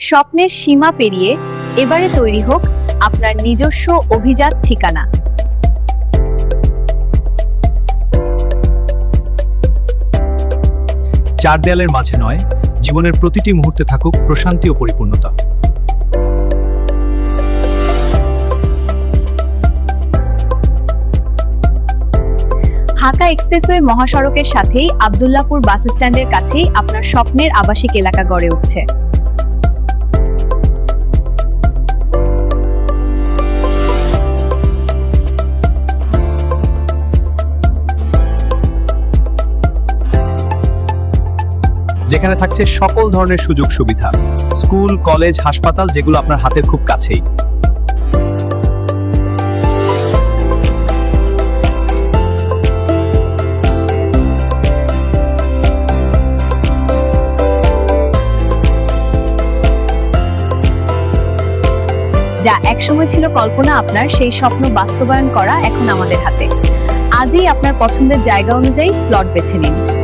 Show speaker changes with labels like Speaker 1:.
Speaker 1: স্বপ্নের সীমা পেরিয়ে এবারে তৈরি হোক আপনার নিজস্ব অভিজাত ঠিকানা।
Speaker 2: চার দেয়ালের মাঝে নয়, জীবনের প্রতিটি মুহূর্তে থাকুক প্রশান্তি ও পরিপূর্ণতা।
Speaker 1: ঢাকা এক্সপ্রেসওয়ে মহাসড়কের সাথেই আব্দুল্লাহপুর বাস স্ট্যান্ডের কাছেই আপনার স্বপ্নের আবাসিক এলাকা গড়ে উঠছে।
Speaker 2: যেখানে থাকছে সকল ধরনের সুযোগ সুবিধা, স্কুল, কলেজ, হাসপাতাল, যেগুলো আপনার হাতের খুব কাছেই।
Speaker 1: যা একসময় ছিল কল্পনা, আপনার সেই স্বপ্ন বাস্তবায়ন করা এখন আমাদের হাতে। আজই আপনার পছন্দের জায়গা অনুযায়ী প্লট বেছে নিন।